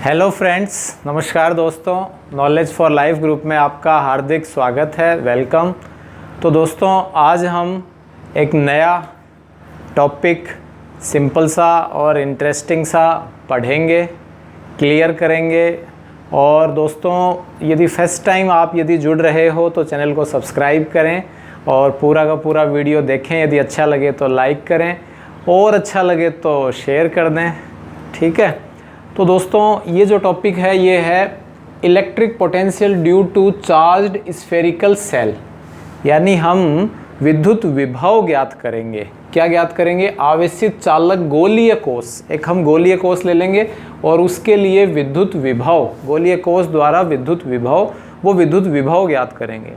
Hello friends, नमस्कार दोस्तों। Knowledge for life group में आपका हार्दिक स्वागत है, वेलकम। तो दोस्तों, आज हम एक नया टॉपिक सिंपल सा और इंटरेस्टिंग सा पढ़ेंगे, क्लियर करेंगे। और दोस्तों, यदि फर्स्ट टाइम आप जुड़ रहे हो तो चैनल को सब्सक्राइब करें और पूरा का पूरा वीडियो देखें। यदि अच्छा लगे तो लाइक करें और अच्छा लगे तो शेयर कर दें, ठीक है। तो दोस्तों, ये जो टॉपिक है ये है electric potential due to charged spherical shell, यानी हम विद्युत विभव ज्ञात करेंगे। क्या ज्ञात करेंगे? आवेशित चालक गोलीय कोष। एक हम गोलीय कोष ले लेंगे और उसके लिए विद्युत विभव, गोलीय कोष द्वारा विद्युत विभव, वो विद्युत विभव ज्ञात करेंगे।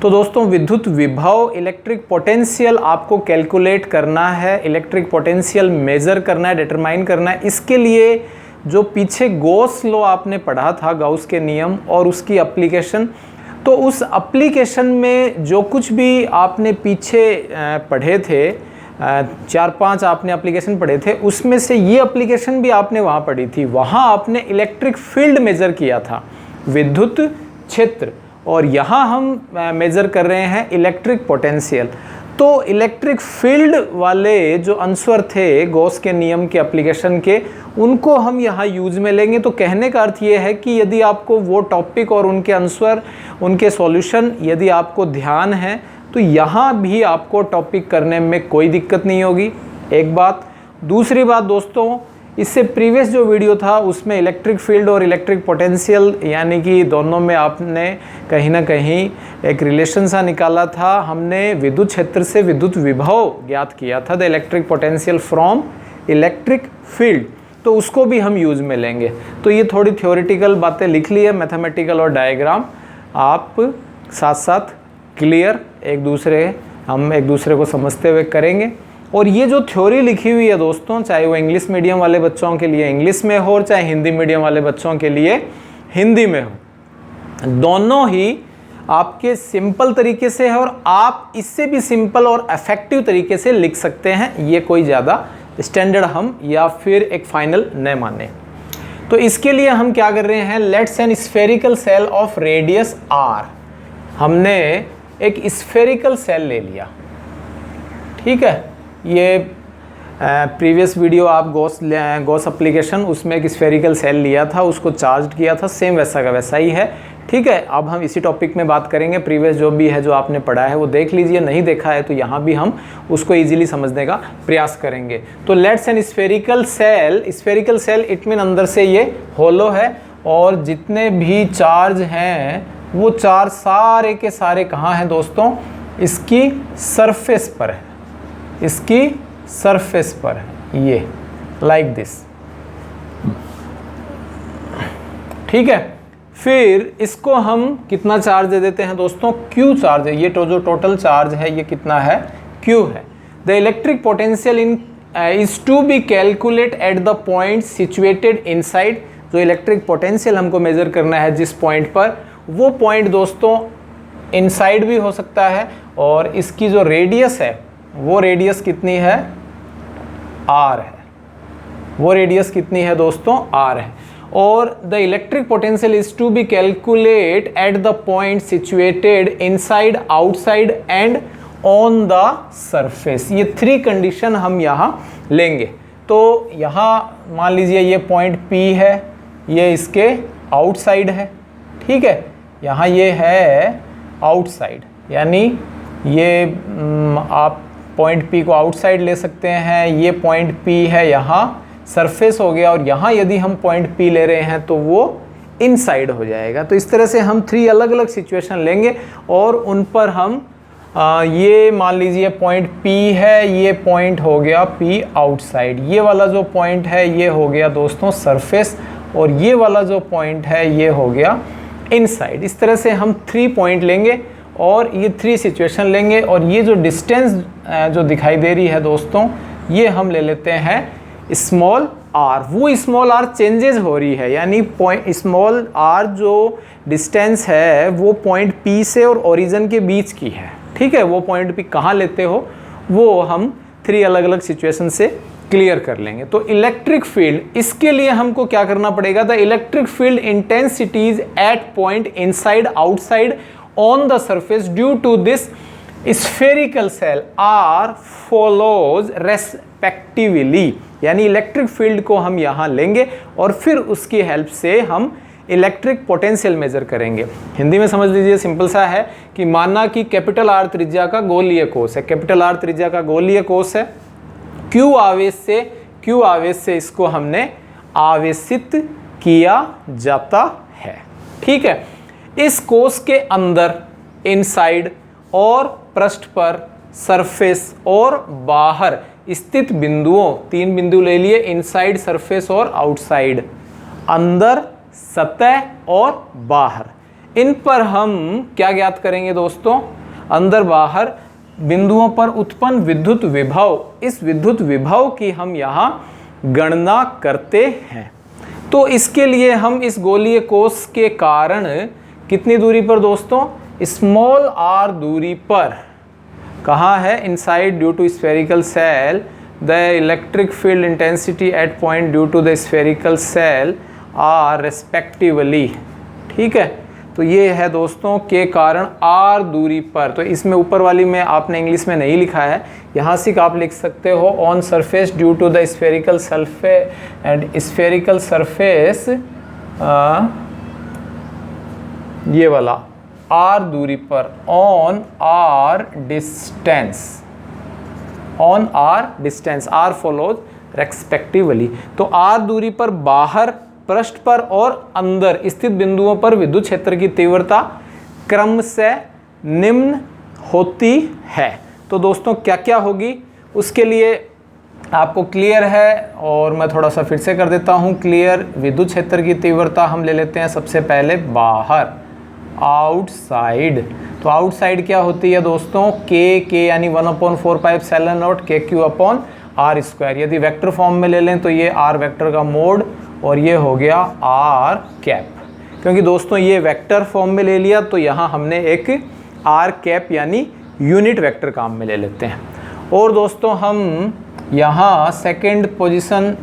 तो दोस्तों, विद्युत विभव, इलेक्ट्रिक पोटेंशियल आपको कैलकुलेट करना है, इलेक्ट्रिक पोटेंशियल मेजर करना है, डिटरमाइन करना है। इसके लिए जो पीछे गॉस लॉ आपने पढ़ा था, गाउस के नियम और उसकी एप्लीकेशन, तो उस एप्लीकेशन में जो कुछ भी आपने पीछे पढ़े थे, 4-5 आपने एप्लीकेशन पढ़े थे, उसमें से ये एप्लीकेशन भी आपने वहाँ पढ़ी थी। वहाँ आपने इलेक्ट्रिक फील्ड मेजर किया था, विद्युत क्षेत्र, और यहाँ हम मेजर कर रहे हैं इलेक्ट्रिक पोटेंशियल। तो इलेक्ट्रिक फील्ड वाले जो आंसर थे गॉस के नियम के एप्लीकेशन के, उनको हम यहाँ यूज में लेंगे। तो कहने का अर्थ ये है कि यदि आपको वो टॉपिक और उनके आंसर, उनके सॉल्यूशन यदि आपको ध्यान है तो यहाँ भी आपको टॉपिक करने में कोई दिक्कत नहीं होगी, एक बात। दूसरी बात दोस्तों, इससे प्रीवियस जो वीडियो था उसमें इलेक्ट्रिक फील्ड और इलेक्ट्रिक पोटेंशियल, यानी कि दोनों में आपने कहीं ना कहीं एक रिलेशन सा निकाला था। हमने विद्युत क्षेत्र से विद्युत विभव ज्ञात किया था, the electric potential from electric field, तो उसको भी हम यूज में लेंगे। तो ये थोड़ी थ्योरेटिकल बातें लिख ली है, मैथमेटिकल और डायग्राम आप साथ साथ क्लियर हम एक दूसरे को समझते हुए करेंगे। और ये जो थ्योरी लिखी हुई है दोस्तों, चाहे वो इंग्लिश मीडियम वाले बच्चों के लिए इंग्लिश में हो और चाहे हिंदी मीडियम वाले बच्चों के लिए हिंदी में हो, दोनों ही आपके सिंपल तरीके से है और आप इससे भी सिंपल और इफेक्टिव तरीके से लिख सकते हैं। ये कोई ज़्यादा स्टैंडर्ड हम या फिर एक फाइनल न माने। तो इसके लिए हम क्या कर रहे हैं, let's an spherical shell of radius r। हमने एक स्फेरिकल सेल ले लिया, ठीक है। ये प्रीवियस वीडियो आप गॉस एप्लीकेशन, उसमें एक स्फेरिकल सेल लिया था, उसको चार्ज किया था, सेम वैसा का वैसा ही है, ठीक है। अब हम इसी टॉपिक में बात करेंगे। प्रीवियस जो भी है, जो आपने पढ़ा है वो देख लीजिए, नहीं देखा है तो यहाँ भी हम उसको इजीली समझने का प्रयास करेंगे। तो let's an spherical shell, spherical shell it mean अंदर से ये होलो है और जितने भी चार्ज हैं वो चार्ज सारे के सारे कहाँ हैं दोस्तों? इसकी सरफेस पर है, इसकी सरफेस पर है, ये लाइक दिस, ठीक है। फिर इसको हम कितना चार्ज दे देते हैं दोस्तों? Q चार्ज है। ये तो जो टोटल चार्ज है ये कितना है? Q है। The electric potential is to be calculate at the point situated inside. जो इलेक्ट्रिक पोटेंशियल हमको मेजर करना है जिस पॉइंट पर, वो पॉइंट दोस्तों इनसाइड भी हो सकता है, और इसकी जो रेडियस है वो रेडियस कितनी है? R है। वो रेडियस कितनी है दोस्तों? R है। और the electric potential is to be calculate at the point situated inside, outside and on the surface. ये 3 कंडीशन हम यहाँ लेंगे। तो यहाँ मान लीजिए ये पॉइंट P है, ये इसके आउटसाइड है, ठीक है। यहाँ ये है आउटसाइड, यानी ये आप पॉइंट P को आउटसाइड ले सकते हैं। ये पॉइंट P है, यहाँ सरफेस हो गया, और यहाँ यदि हम पॉइंट P ले रहे हैं तो वो इनसाइड हो जाएगा। तो इस तरह से हम 3 अलग अलग सिचुएशन लेंगे और उन पर हम ये मान लीजिए पॉइंट P है, ये पॉइंट हो गया P आउटसाइड, ये वाला जो पॉइंट है ये हो गया दोस्तों सरफेस, और ये वाला जो पॉइंट है ये हो गया इनसाइड। इस तरह से हम 3 पॉइंट लेंगे और ये 3 सिचुएशन लेंगे। और ये जो डिस्टेंस जो दिखाई दे रही है दोस्तों, ये हम ले लेते हैं स्मॉल r। वो स्मॉल r चेंजेस हो रही है, यानी पॉइंट स्मॉल r जो डिस्टेंस है वो पॉइंट P से और ओरिजिन के बीच की है, ठीक है। वो पॉइंट P कहाँ लेते हो वो हम 3 अलग अलग सिचुएशन से क्लियर कर लेंगे। तो इलेक्ट्रिक फील्ड, इसके लिए हमको क्या करना पड़ेगा, the electric field intensities at point inside outside on the surface due to this spherical shell are follows respectively. यानी इलेक्ट्रिक फील्ड को हम यहां लेंगे और फिर उसकी हेल्प से हम इलेक्ट्रिक पोटेंशियल मेजर करेंगे। हिंदी में समझ लीजिए, सिंपल सा है कि माना कि कैपिटल आर त्रिज्या का गोलीय कोश है, कैपिटल आर त्रिज्या का गोलीय कोश है, क्यू आवेश से इसको हमने आवेशित किया जाता है। ठीक है, इस कोश के अंदर इनसाइड और पृष्ठ पर, सरफेस और बाहर स्थित बिंदुओं, 3 बिंदु ले लिए, इनसाइड, सरफेस और आउटसाइड, अंदर, सतह और बाहर, इन पर हम क्या ज्ञात करेंगे दोस्तों, अंदर बाहर बिंदुओं पर उत्पन्न विद्युत विभव, इस विद्युत विभव की हम यहाँ गणना करते हैं। तो इसके लिए हम इस गोलीय कोश के कारण कितनी दूरी पर दोस्तों, स्मॉल r दूरी पर, कहाँ है, inside due to spherical shell the electric field intensity at point due to the spherical shell are respectively. ठीक है, तो ये है दोस्तों के कारण r दूरी पर। तो इसमें ऊपर वाली में आपने इंग्लिश में नहीं लिखा है, यहाँ से आप लिख सकते हो on surface due to the spherical surface, ये वाला r दूरी पर, on r distance, r follows respectively. तो r दूरी पर बाहर, पृष्ठ पर और अंदर स्थित बिंदुओं पर विद्युत क्षेत्र की तीव्रता क्रम से निम्न होती है। तो दोस्तों क्या क्या होगी, उसके लिए आपको क्लियर है और मैं थोड़ा सा फिर से कर देता हूँ क्लियर। विद्युत क्षेत्र की तीव्रता हम ले लेते हैं सबसे पहले बाहर, आउटसाइड। तो आउटसाइड क्या होती है दोस्तों, के यानी 1/4πε0 KQ/r²। यदि वेक्टर फॉर्म में ले लें तो ये r वेक्टर का मोड और ये हो गया r कैप। क्योंकि दोस्तों ये वेक्टर फॉर्म में ले लिया तो यहाँ हमने एक r कैप यानी यूनिट वेक्टर काम में ले लेते हैं। और दोस्तों हम यहाँ सेकंड पोजीशन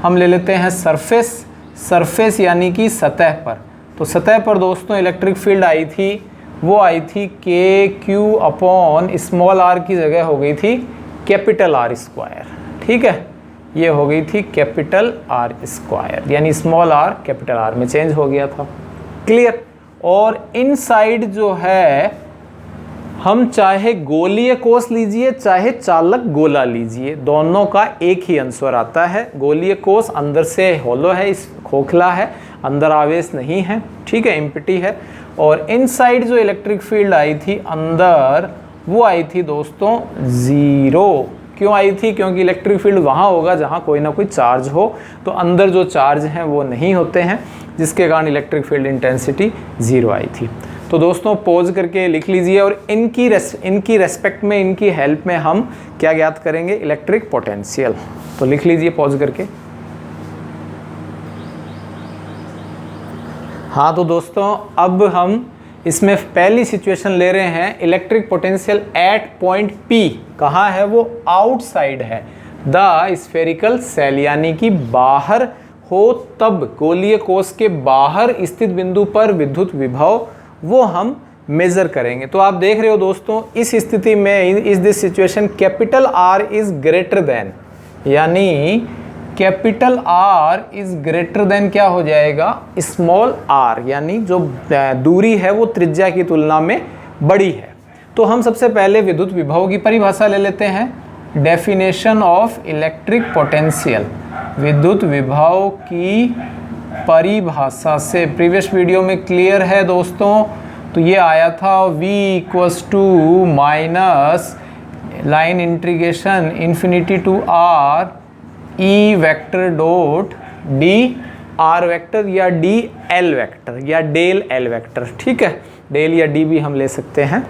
हम ले लेते हैं सरफेस यानी कि सतह पर। तो सतह पर दोस्तों इलेक्ट्रिक फील्ड आई थी, वो आई थी KQ/r की जगह हो गई थी कैपिटल R²। ठीक है, ये हो गई थी कैपिटल R², यानी स्मॉल r कैपिटल R में चेंज हो गया था। क्लियर। और इनसाइड जो है, हम चाहे गोलीय कोश लीजिए चाहे चालक गोला लीजिए, दोनों का एक ही आंसर आता है। गोलीय कोश अंदर से होलो है, इस खोखला है, अंदर आवेश नहीं है, ठीक है, एम्प्टी है। और इनसाइड जो इलेक्ट्रिक फील्ड आई थी अंदर, वो आई थी दोस्तों 0। क्यों आई थी, क्योंकि इलेक्ट्रिक फील्ड वहाँ होगा जहाँ कोई ना कोई चार्ज हो, तो अंदर जो चार्ज हैं वो नहीं होते हैं, जिसके कारण इलेक्ट्रिक फील्ड इंटेंसिटी 0 आई थी। तो दोस्तों पॉज करके लिख लीजिए और इनकी रेस्पेक्ट में, इनकी हेल्प में हम क्या ज्ञात करेंगे, इलेक्ट्रिक पोटेंशियल। तो लिख लीजिए पॉज करके। हाँ तो दोस्तों अब हम इसमें पहली सिचुएशन ले रहे हैं, electric potential at point P। कहाँ है वो, आउटसाइड है द स्फेरिकल सेल, यानी कि बाहर हो तब, गोलीय कोश के बाहर स्थित बिंदु पर विद्युत विभव वो हम मेजर करेंगे। तो आप देख रहे हो दोस्तों, इस स्थिति में इस this situation capital R is greater than, यानी capital R is greater than क्या हो जाएगा, स्मॉल r, यानी जो दूरी है वो त्रिज्या की तुलना में बड़ी है। तो हम सबसे पहले विद्युत विभव की परिभाषा ले लेते हैं। डेफिनेशन ऑफ इलेक्ट्रिक पोटेंशियल, विद्युत विभव की परिभाषा से प्रीवियस वीडियो में क्लियर है दोस्तों। तो ये आया था V = minus line integration infinity to r E vector dot d r vector या डी एल वेक्टर या डेल एल वेक्टर। ठीक है, डेल या डी भी हम ले सकते हैं,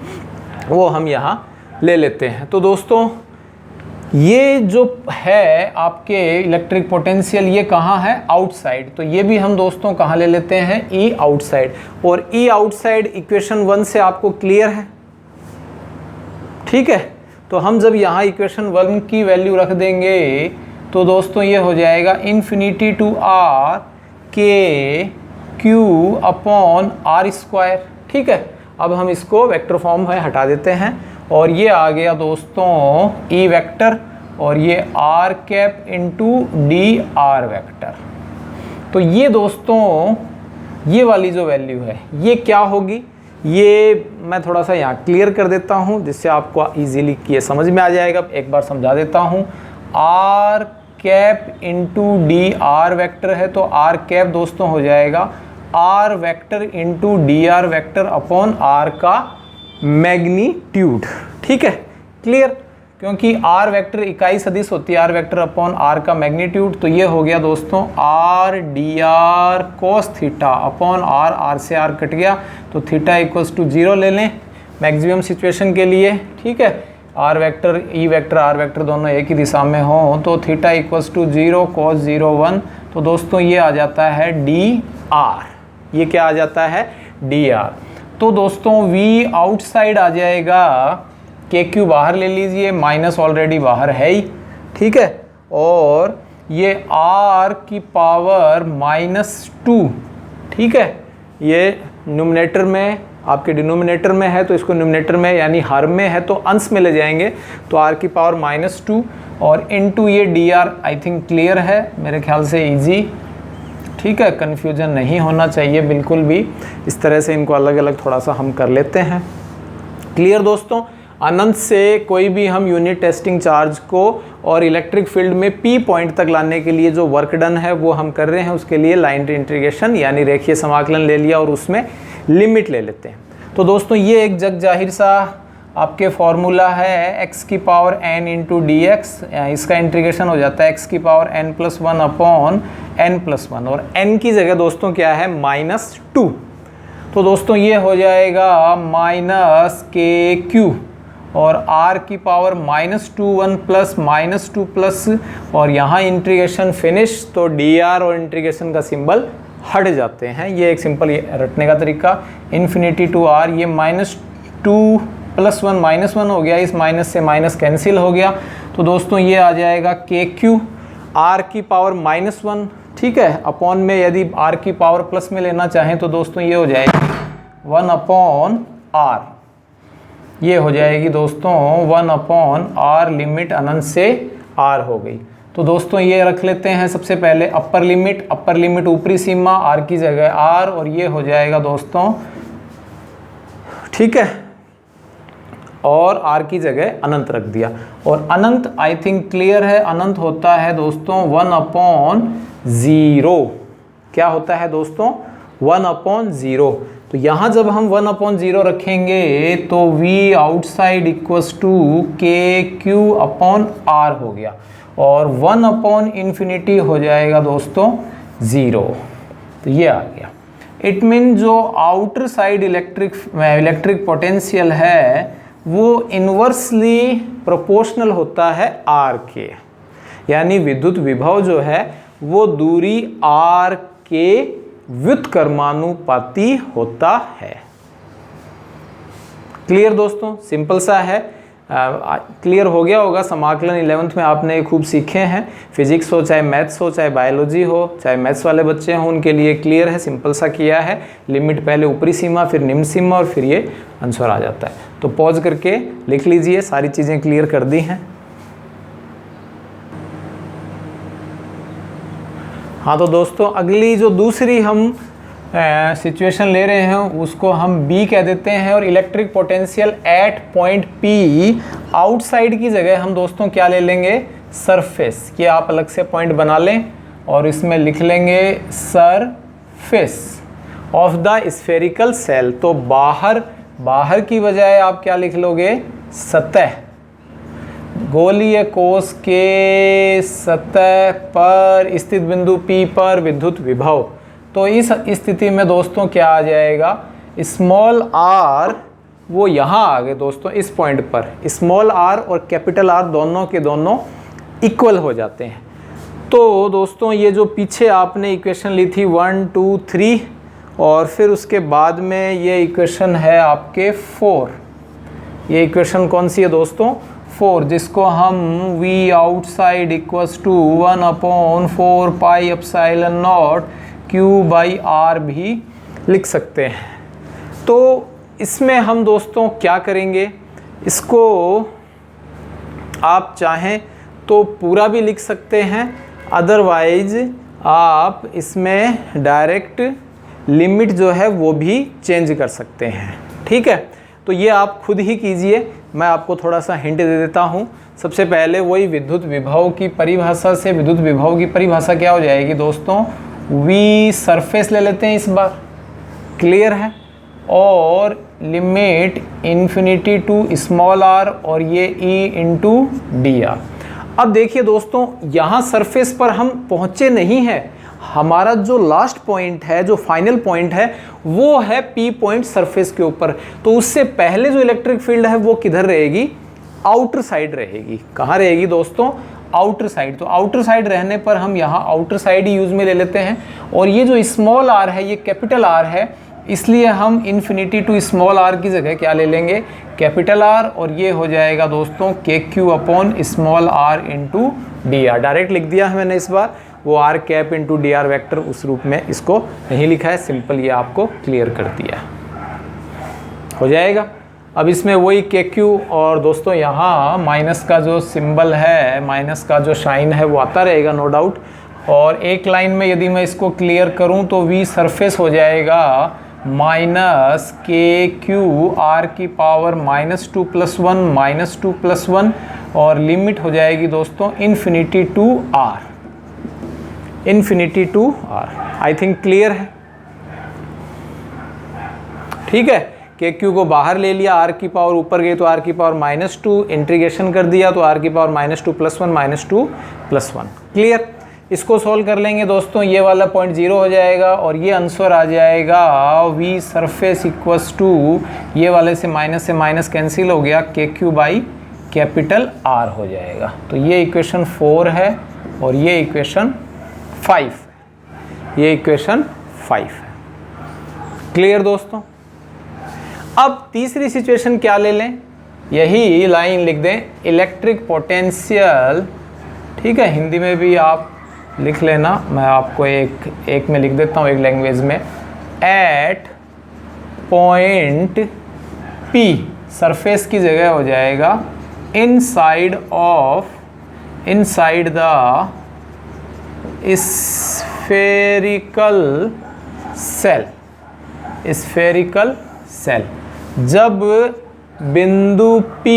वो हम यहाँ ले लेते हैं। तो दोस्तों ये जो है आपके इलेक्ट्रिक पोटेंशियल, ये कहाँ है, आउटसाइड। तो ये भी हम दोस्तों कहाँ ले लेते हैं, ई आउटसाइड। और ई आउटसाइड इक्वेशन 1 से आपको क्लियर है। ठीक है, तो हम जब यहाँ इक्वेशन 1 की वैल्यू रख देंगे तो दोस्तों ये हो जाएगा इन्फिनिटी टू आर के क्यू अपॉन आर स्क्वायर। ठीक है, अब हम इसको वेक्टर फॉर्म में हटा देते हैं और ये आ गया दोस्तों ई वेक्टर और ये r cap into d r vector. तो ये दोस्तों ये वाली जो वैल्यू है ये क्या होगी, ये मैं थोड़ा सा यहाँ क्लियर कर देता हूँ जिससे आपको इजीली ये समझ में आ जाएगा। एक बार समझा देता हूँ। R cap into d r vector है तो आर कैप दोस्तों हो जाएगा r vector into d r vector upon r का मैग्नीट्यूड। ठीक है, क्लियर, क्योंकि आर वेक्टर इकाई सदिश होती है आर वेक्टर अपॉन आर का मैग्नीट्यूड। तो ये हो गया दोस्तों r d r cos theta upon r, r से आर कट गया तो थीटा इक्वल्स टू 0 ले लें मैक्सिमम सिचुएशन के लिए। ठीक है, r vector E vector r vector दोनों एक ही दिशा में हो तो थीटा इक्वल्स टू 0 cos 0 1। तो दोस्तों ये आ जाता है डी आर, ये क्या आ जाता है डी आर। तो दोस्तों वी आउटसाइड आ जाएगा, के क्यू बाहर ले लीजिए, माइनस ऑलरेडी बाहर है ही। ठीक है, और ये आर की पावर -2। ठीक है, ये न्यूमरेटर में आपके डिनोमिनेटर में है तो इसको न्यूमरेटर में यानी हर में है तो अंश में ले जाएंगे तो आर की पावर -2 और इनटू ये डी आर। आई थिंक क्लियर है मेरे ख्याल से, इजी। ठीक है, कन्फ्यूजन नहीं होना चाहिए बिल्कुल भी। इस तरह से इनको अलग अलग थोड़ा सा हम कर लेते हैं। क्लियर दोस्तों, अनंत से कोई भी हम यूनिट टेस्टिंग चार्ज को और इलेक्ट्रिक फील्ड में पी पॉइंट तक लाने के लिए जो वर्क डन है वो हम कर रहे हैं। उसके लिए लाइन इंटीग्रेशन यानी रेखीय समाकलन ले लिया और उसमें लिमिट ले लेते हैं। तो दोस्तों ये एक जग जाहिर सा आपके फॉर्मूला है x की power n into D x, इसका इंटीग्रेशन हो जाता है x की पावर n+1 अपॉन n+1 और n की जगह दोस्तों क्या है -2। तो दोस्तों ये हो जाएगा माइनस के क्यू और r की पावर -2 1 -2 प्लस और यहाँ इंटीग्रेशन फिनिश तो dr और इंटीग्रेशन का सिंबल हट जाते हैं। ये एक सिंपल रटने का तरीका। इन्फिनिटी टू r, ये -2 + 1 -1 हो गया, इस माइनस से माइनस कैंसिल हो गया। तो दोस्तों ये आ जाएगा के क्यू r की पावर -1। ठीक है, अपॉन में यदि r की पावर प्लस में लेना चाहें तो दोस्तों ये हो जाएगी 1 अपॉन r। ये हो जाएगी दोस्तों 1 अपॉन r, लिमिट अनंत से r हो गई। तो दोस्तों ये रख लेते हैं सबसे पहले अपर लिमिट ऊपरी सीमा r की जगह r और ये हो जाएगा दोस्तों, ठीक है, और r की जगह अनंत रख दिया। और अनंत आई थिंक क्लियर है, अनंत होता है दोस्तों 1/0। क्या होता है दोस्तों 1/0। तो यहाँ जब हम 1/0 रखेंगे तो v आउटसाइड इक्वल्स टू के क्यू अपॉन r हो गया और 1/∞ हो जाएगा दोस्तों 0। तो ये आ गया। इट मीन जो आउटर साइड इलेक्ट्रिक पोटेंशियल है वो इन्वर्सली प्रोपोर्शनल होता है r के, यानी विद्युत विभव जो है वो दूरी r के व्युत्क्रमानुपाती होता है। क्लियर दोस्तों, सिंपल सा है। क्लियर हो गया होगा। समाकलन 11th में आपने खूब सीखे हैं। फिजिक्स हो चाहे मैथ्स हो चाहे बायोलॉजी हो चाहे मैथ्स वाले बच्चे हों उनके लिए क्लियर है, सिंपल सा किया है। लिमिट पहले ऊपरी सीमा फिर निम्न सीमा और फिर ये आंसर आ जाता है। तो पॉज करके लिख लीजिए, सारी चीज़ें क्लियर कर दी हैं। हाँ तो दोस्तों अगली जो दूसरी हम सिचुएशन ले रहे हैं उसको हम B कह देते हैं और electric potential at point P outside की जगह हम दोस्तों क्या ले लेंगे, सरफेस। ये आप अलग से पॉइंट बना लें और इसमें लिख लेंगे surface of the spherical cell. तो बाहर की बजाय आप क्या लिख लोगे, सतह, गोलीय कोश के सतह पर स्थित बिंदु P पर विद्युत विभव। तो इस स्थिति में दोस्तों क्या आ जाएगा, स्मॉल r वो यहाँ आ गए दोस्तों, इस पॉइंट पर स्मॉल r और कैपिटल R दोनों के दोनों इक्वल हो जाते हैं। तो दोस्तों ये जो पीछे आपने इक्वेशन ली थी 1 2 3 और फिर उसके बाद में ये इक्वेशन है आपके 4, ये इक्वेशन कौन सी है दोस्तों? 4, जिसको हम V outside equals to 1/4 pi epsilon naught Q/R भी लिख सकते हैं। तो इसमें हम दोस्तों क्या करेंगे, इसको आप चाहें तो पूरा भी लिख सकते हैं, अदरवाइज आप इसमें डायरेक्ट लिमिट जो है वो भी चेंज कर सकते हैं। ठीक है, तो ये आप खुद ही कीजिए, मैं आपको थोड़ा सा हिंट दे देता हूँ। सबसे पहले वही विद्युत विभव की परिभाषा से, विद्युत विभव की परिभाषा क्या हो जाएगी दोस्तों? V सरफेस ले लेते हैं इस बार, क्लियर है, और limit infinity to small r और ये E इंटू dr। अब देखिए दोस्तों, यहाँ सरफेस पर हम पहुँचे नहीं हैं, हमारा जो लास्ट पॉइंट है, जो फाइनल पॉइंट है, वो है P पॉइंट सरफेस के ऊपर। तो उससे पहले जो इलेक्ट्रिक फील्ड है वो किधर रहेगी? आउटर साइड रहेगी। कहाँ रहेगी दोस्तों? Outer side. तो आउटर साइड रहने पर हम यहाँ आउटर साइड ही यूज़ में ले लेते हैं, और ये जो स्मॉल r है ये कैपिटल R है, इसलिए हम इन्फिनिटी टू स्मॉल r की जगह क्या ले लेंगे? कैपिटल R, और ये हो जाएगा दोस्तों KQ upon small r into dr। Direct लिख दिया है मैंने इस बार, वो r cap into dr vector उस रूप में इसको नहीं लिखा है, सिंपल ये आपको क्लियर कर दिया हो जाएगा। अब इसमें वही KQ, और दोस्तों यहाँ माइनस का जो सिंबल है, माइनस का जो शाइन है वो आता रहेगा नो डाउट। और एक लाइन में यदि मैं इसको क्लियर करूँ तो V सरफेस हो जाएगा माइनस KQ R की पावर -2 + 1 -2 + 1, और लिमिट हो जाएगी दोस्तों infinity to R, infinity to R। I think clear है, ठीक है। KQ को बाहर ले लिया, R की पावर ऊपर गई तो R की पावर -2, इंटीग्रेशन कर दिया तो R की पावर -2 + 1 -2 + 1, क्लियर। इसको सॉल्व कर लेंगे दोस्तों, ये वाला पॉइंट 0 हो जाएगा, और ये आंसर आ जाएगा V सरफेस इक्वल्स टू, ये वाले से माइनस कैंसिल हो गया, KQ बाई कैपिटल R हो जाएगा। तो ये इक्वेशन 4 है, और ये इक्वेशन 5, ये इक्वेशन 5 है, क्लियर दोस्तों। अब तीसरी सिचुएशन क्या ले लें, यही लाइन लिख दें, इलेक्ट्रिक पोटेंशियल, ठीक है, हिंदी में भी आप लिख लेना, मैं आपको एक में लिख देता हूँ, एक लैंग्वेज में, एट पॉइंट P सरफेस की जगह हो जाएगा इनसाइड द स्फेरिकल सेल। जब बिंदु P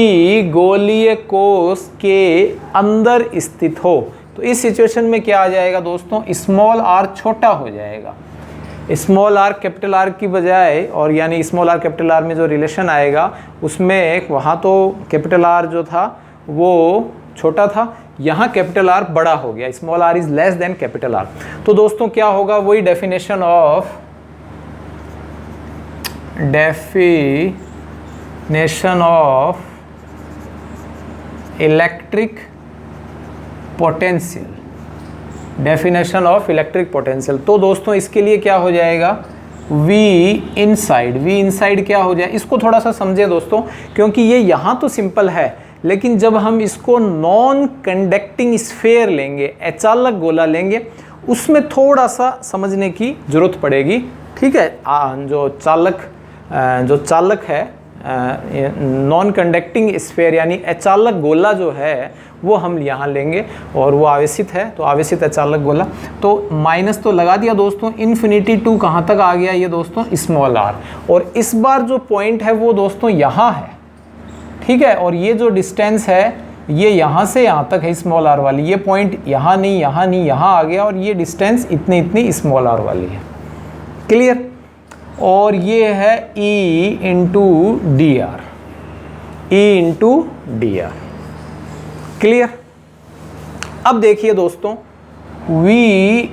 गोलीय कोश के अंदर स्थित हो, तो इस सिचुएशन में क्या आ जाएगा दोस्तों? स्मॉल r छोटा हो जाएगा, स्मॉल r कैपिटल R की बजाय, और यानी स्मॉल r कैपिटल R में जो रिलेशन आएगा उसमें एक, वहाँ तो कैपिटल R जो था वो छोटा था, यहाँ कैपिटल R बड़ा हो गया, small r is less than capital R। तो दोस्तों क्या होगा, वही definition of electric potential, definition of electric potential. तो दोस्तों इसके लिए क्या हो जाएगा? V इनसाइड क्या हो जाए, इसको थोड़ा सा समझे दोस्तों, क्योंकि ये यहाँ तो सिंपल है, लेकिन जब हम इसको नॉन कंडक्टिंग स्फेयर लेंगे, अचालक गोला लेंगे, उसमें थोड़ा सा समझने की जरूरत पड़ेगी, ठीक है। जो चालक है, नॉन कंडक्टिंग स्फेयर यानी अचालक गोला जो है वो हम यहाँ लेंगे, और वो आवेशित है, तो आवेशित अचालक गोला। तो माइनस तो लगा दिया दोस्तों, इन्फिनिटी टू कहाँ तक आ गया ये दोस्तों? स्मॉल r, और इस बार जो पॉइंट है वो दोस्तों यहाँ है, ठीक है। और ये जो डिस्टेंस है ये यहाँ से यहाँ तक है स्मॉल r वाली, ये पॉइंट यहाँ नहीं, यहाँ नहीं, यहाँ आ गया, और ये डिस्टेंस इतनी स्मॉल r वाली है, क्लियर। और ये है E इंटू dr, क्लियर। अब देखिए दोस्तों, V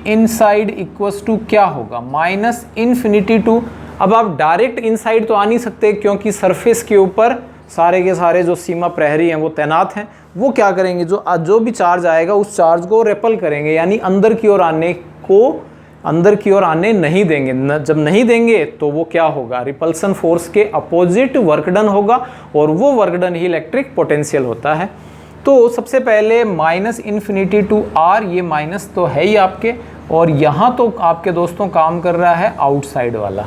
इनसाइड इक्वल्स टू क्या होगा? Minus infinity to. अब आप डायरेक्ट इनसाइड तो आ नहीं सकते, क्योंकि सरफेस के ऊपर सारे के सारे जो सीमा प्रहरी हैं वो तैनात हैं। वो क्या करेंगे, जो भी चार्ज आएगा उस चार्ज को रेपल करेंगे, यानी अंदर की ओर आने को अंदर की ओर आने नहीं देंगे। जब नहीं देंगे तो वो क्या होगा, रिपल्सन फोर्स के अपोजिट वर्क डन होगा, और वो वर्क डन ही इलेक्ट्रिक पोटेंशियल होता है। तो सबसे पहले -∞ टू r, ये माइनस तो है ही आपके, और यहाँ तो आपके दोस्तों काम कर रहा है आउटसाइड वाला,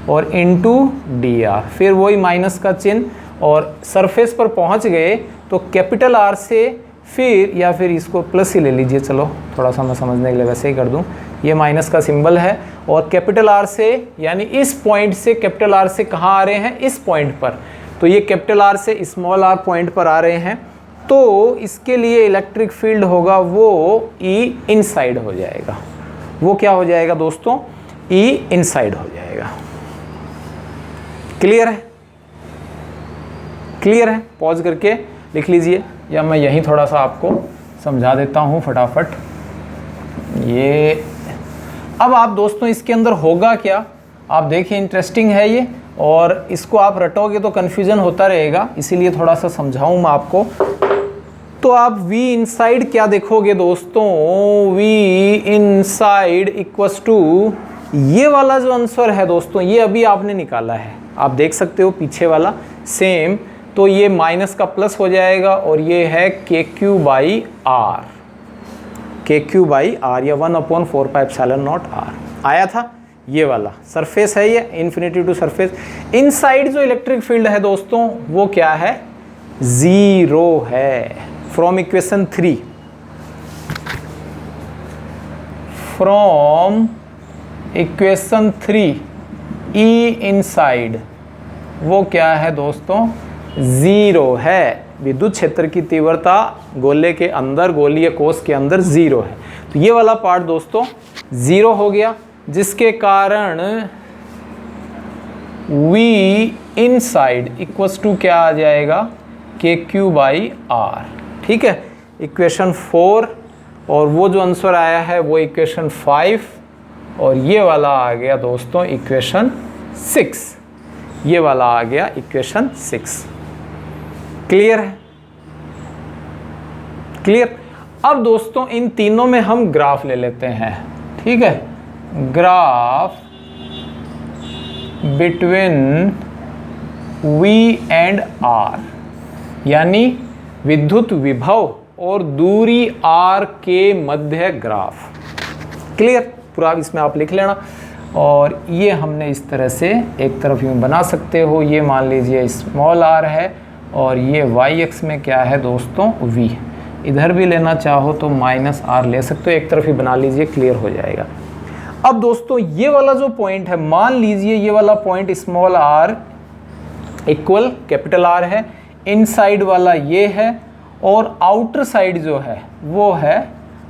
और इनटू dr, फिर वही माइनस का चिन्ह, और सरफेस पर पहुँच गए तो कैपिटल R से फिर, या फिर इसको प्लस ही ले लीजिए, चलो थोड़ा सा मैं समझने के लिए वैसे ही कर दूं, ये माइनस का सिंबल है, और कैपिटल R से यानी इस पॉइंट से कैपिटल R से कहाँ आ रहे हैं, इस पॉइंट पर, तो ये कैपिटल R से स्मॉल r पॉइंट पर आ रहे हैं, तो इसके लिए इलेक्ट्रिक फील्ड होगा वो E इनसाइड हो जाएगा। वो क्या हो जाएगा दोस्तों, E इनसाइड हो जाएगा। क्लियर है, क्लियर है, पॉज करके लिख लीजिए, या मैं यहीं थोड़ा सा आपको समझा देता हूँ फटाफट। ये अब आप दोस्तों इसके अंदर होगा क्या, आप देखिए, इंटरेस्टिंग है ये, और इसको आप रटोगे तो कन्फ्यूजन होता रहेगा, इसीलिए थोड़ा सा समझाऊँ मैं आपको। तो आप V इनसाइड क्या देखोगे दोस्तों, V इनसाइड इक्वल्स टू, ये वाला जो आंसर है दोस्तों, ये अभी आपने निकाला है, आप देख सकते हो पीछे वाला सेम, तो ये माइनस का प्लस हो जाएगा, और ये है KQ/R, KQ/R, या 1/4πε0R आया था, ये वाला सरफेस है, ये इन्फिनिटी टू सरफेस। इनसाइड जो इलेक्ट्रिक फील्ड है दोस्तों वो क्या है, 0 है। From equation 3, from equation 3 E inside वो क्या है दोस्तों, 0 है। विद्युत क्षेत्र की तीव्रता गोले के अंदर, गोलीय कोश के अंदर 0 है, तो ये वाला पार्ट दोस्तों 0 हो गया, जिसके कारण V इनसाइड इक्वल्स टू क्या आ जाएगा, KQ/R। ठीक है, इक्वेशन 4, और वो जो आंसर आया है वो इक्वेशन 5, और ये वाला आ गया दोस्तों इक्वेशन 6, ये वाला आ गया इक्वेशन 6। क्लियर है, क्लियर। अब दोस्तों इन तीनों में हम ग्राफ ले लेते हैं, ठीक है, graph between V and R, यानी विद्युत विभव और दूरी R के मध्य ग्राफ। क्लियर, पूरा इसमें आप लिख लेना, और ये हमने इस तरह से एक तरफ यूँ बना सकते हो, ये मान लीजिए स्मॉल r है, और ये y एक्स में क्या है दोस्तों, v। इधर भी लेना चाहो तो -r ले सकते हो, एक तरफ ही बना लीजिए, क्लियर हो जाएगा। अब दोस्तों ये वाला जो पॉइंट है, मान लीजिए ये वाला point small r equal capital R है, इनसाइड वाला ये है, और आउटर साइड जो है वो है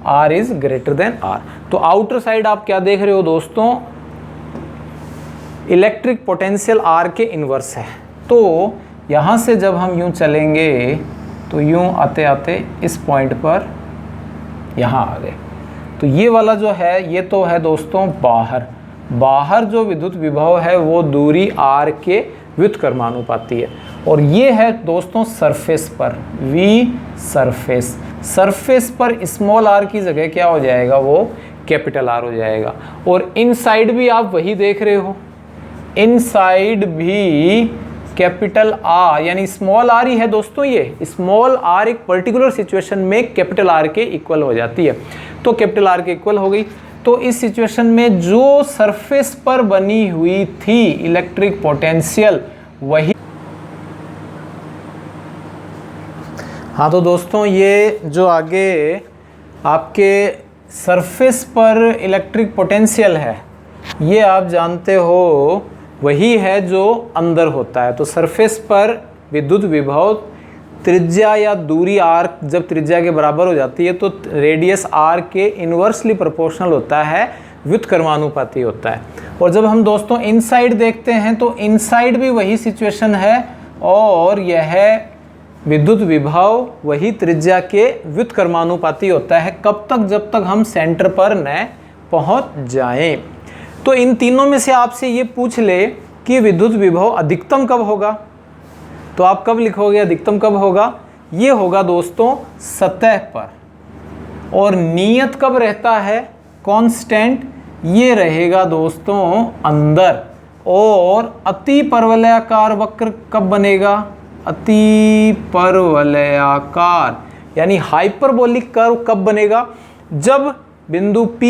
R is greater then R। तो आउटर साइड आप क्या देख रहे हो दोस्तों, इलेक्ट्रिक पोटेंशियल R के इन्वर्स है। तो यहाँ से जब हम यूँ चलेंगे तो यूँ आते आते इस पॉइंट पर यहाँ आ गए, तो ये वाला जो है ये तो है दोस्तों बाहर, बाहर जो विद्युत विभव है वो दूरी R के व्युत्क्रमानुपाती है, और ये है दोस्तों सरफेस पर V सरफेस, सरफेस पर स्मॉल r की जगह क्या हो जाएगा, वो कैपिटल R हो जाएगा। और इनसाइड भी आप वही देख रहे हो, इनसाइड भी कैपिटल R यानी स्मॉल r ही है दोस्तों, ये स्मॉल r एक पर्टिकुलर सिचुएशन में कैपिटल R के इक्वल हो जाती है, तो कैपिटल R के इक्वल हो गई। तो इस सिचुएशन में जो सरफेस पर बनी हुई थी इलेक्ट्रिक पोटेंशियल वही, हाँ तो दोस्तों ये जो आगे आपके सरफेस पर इलेक्ट्रिक पोटेंशियल है ये आप जानते हो वही है जो अंदर होता है। तो सरफेस पर विद्युत विभव त्रिज्या या दूरी r जब त्रिज्या के बराबर हो जाती है तो रेडियस r के इन्वर्सली प्रोपोर्शनल होता है, व्युत्क्रमानुपाती होता है। और जब हम दोस्तों इनसाइड देखते हैं तो इनसाइड भी वही सिचुएशन है, और यह विद्युत विभव वही त्रिज्या के व्युत्क्रमानुपाती होता है। कब तक, जब तक हम सेंटर पर न पहुंच जाएं। तो इन तीनों में से आपसे ये पूछ ले कि विद्युत विभव अधिकतम कब होगा, तो आप कब लिखोगे अधिकतम कब होगा, ये होगा दोस्तों सतह पर। और नियत कब रहता है, कांस्टेंट, ये रहेगा दोस्तों अंदर। और अति परवलयाकार वक्र कब बनेगा? अति परवलयाकार यानी हाइपरबोलिक कर्व कब बनेगा? जब बिंदु P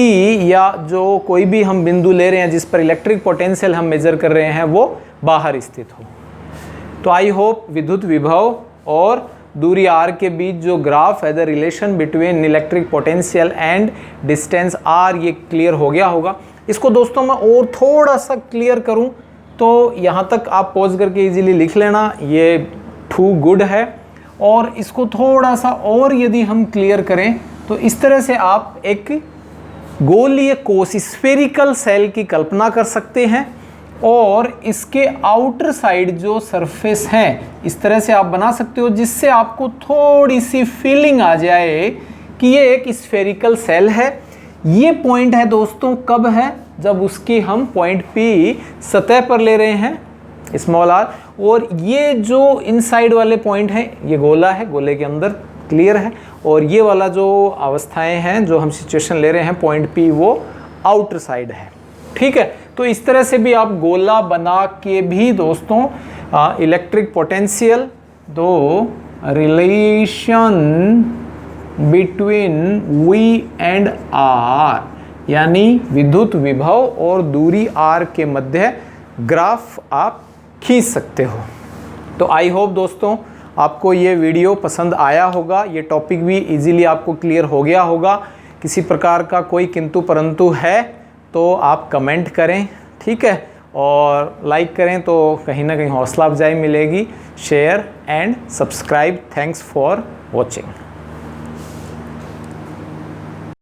या जो कोई भी हम बिंदु ले रहे हैं जिस पर इलेक्ट्रिक पोटेंशियल हम मेजर कर रहे हैं वो बाहर स्थित हो। तो आई होप विद्युत विभव और दूरी r के बीच जो ग्राफ है, the relation between electric potential and distance r, ये क्लियर हो गया होगा। इसको दोस्तों मैं और थोड़ा सा क्लियर करूं तो यहाँ तक आप पॉज करके इजीली लिख लेना, ये टू गुड है। और इसको थोड़ा सा और यदि हम क्लियर करें तो इस तरह से आप एक गोलीय कोश स्फेरिकल सेल की कल्पना कर सकते हैं और इसके आउटर साइड जो सरफेस है इस तरह से आप बना सकते हो जिससे आपको थोड़ी सी फीलिंग आ जाए कि ये एक स्फेरिकल सेल है। ये पॉइंट है दोस्तों कब है? जब उसकी हम पॉइंट P सतह पर ले रहे हैं स्मॉल r, और ये जो इनसाइड वाले पॉइंट हैं ये गोला है, गोले के अंदर, क्लियर है। और ये वाला जो अवस्थाएं हैं जो हम सिचुएशन ले रहे हैं पॉइंट P वो आउटर साइड है, ठीक है। तो इस तरह से भी आप गोला बना के भी दोस्तों इलेक्ट्रिक पोटेंशियल, दो relation between V and R यानी विद्युत विभव और दूरी R के मध्य ग्राफ आप खींच सकते हो। तो आई होप दोस्तों आपको ये वीडियो पसंद आया होगा, ये टॉपिक भी इजीली आपको क्लियर हो गया होगा। किसी प्रकार का कोई किंतु परंतु है तो आप कमेंट करें, ठीक है, और लाइक करें तो कहीं ना कहीं हौसला अफजाई मिलेगी। Share and subscribe. Thanks for watching.